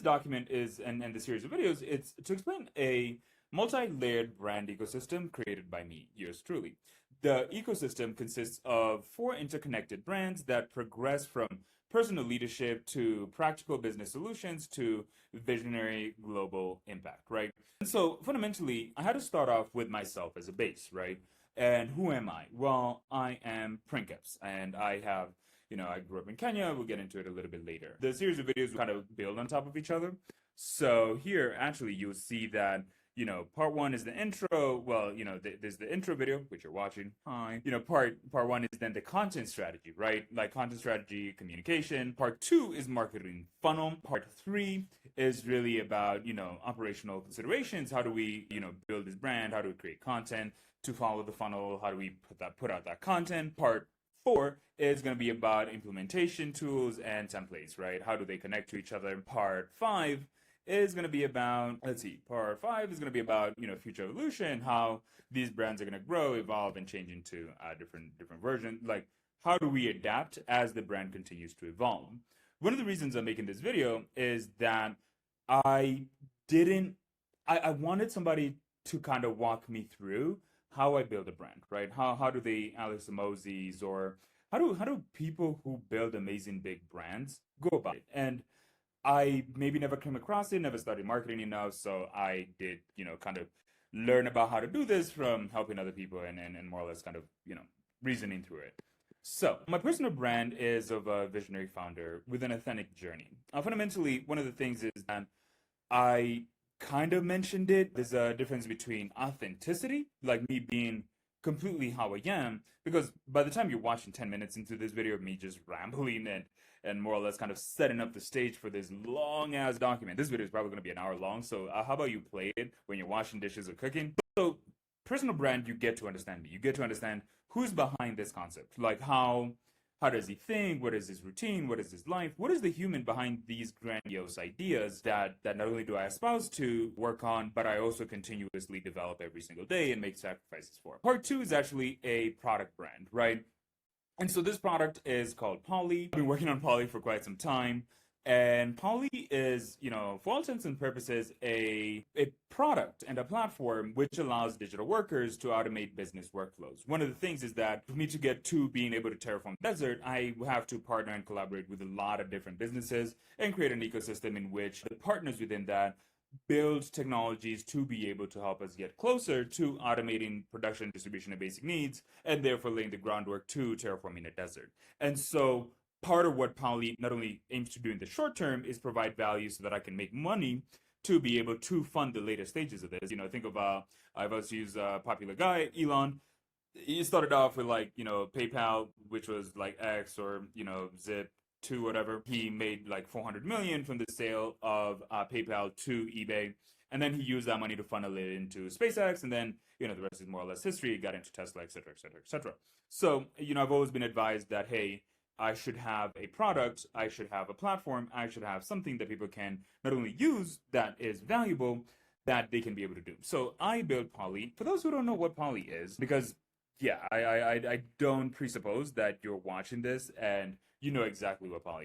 document is, and the series of videos, it's to explain a multi-layered brand ecosystem created by me, yours truly. The ecosystem consists of four interconnected brands that progress from personal leadership to practical business solutions to visionary global impact, right? And so fundamentally, I had to start off with myself as a base, right? And who am I? Well, I am Prankeps, and I have, I grew up in Kenya. We'll get into it a little bit later. The series of videos kind of build on top of each other. So here, actually, you'll see that part one is the intro. Well, there's the intro video, which you're watching. Hi. Part one is then the content strategy, right? Like content strategy, communication. Part two is marketing funnel. Part three is really about, operational considerations. How do we, build this brand? How do we create content to follow the funnel? How do we put out that content? Part four is going to be about implementation tools and templates, right? How do they connect to each other? Part five is going to be about, part five is going to be about, future evolution, how these brands are going to grow, evolve, and change into different versions. Like, how do we adapt as the brand continues to evolve? One of the reasons I'm making this video is that I wanted somebody to kind of walk me through how I build a brand, right? How do the Alex Emozis, or how do people who build amazing big brands go about it? And I maybe never came across it, never studied marketing enough, so I did, kind of learn about how to do this from helping other people and more or less kind of, reasoning through it. So my personal brand is of a visionary founder with an authentic journey. Fundamentally, one of the things is that I kind of mentioned it. There's a difference between authenticity, like me being completely how I am, because by the time you're watching 10 minutes into this video of me just rambling and more or less kind of setting up the stage for this long ass document, this video is probably going to be an hour long, so how about you play it when you're washing dishes or cooking? So personal brand, you get to understand me, you get to understand who's behind this concept, like how does he think, what is his routine, what is his life, what is the human behind these grandiose ideas that not only do I espouse to work on, but I also continuously develop every single day and make sacrifices for. Part two is actually a product brand, right? And so this product is called Poly. I've been working on Poly for quite some time. And Poly is, for all intents and purposes, a product and a platform which allows digital workers to automate business workflows. One of the things is that for me to get to being able to terraform the desert, I have to partner and collaborate with a lot of different businesses and create an ecosystem in which the partners within that build technologies to be able to help us get closer to automating production, distribution, and basic needs, and therefore laying the groundwork to terraforming a desert. And so part of what Poly not only aims to do in the short term is provide value so that I can make money to be able to fund the later stages of this. Think of, I've also used a popular guy, Elon. He started off with PayPal, which was like X or, Zip to whatever. He made like 400 million from the sale of PayPal to eBay. And then he used that money to funnel it into SpaceX. And then, the rest is more or less history. He got into Tesla, et cetera, et cetera, et cetera. So, I've always been advised that, hey, I should have a product, I should have a platform, I should have something that people can not only use that is valuable, that they can be able to do. So I built Poly. For those who don't know what Poly is, because I don't presuppose that you're watching this and you know exactly what Poly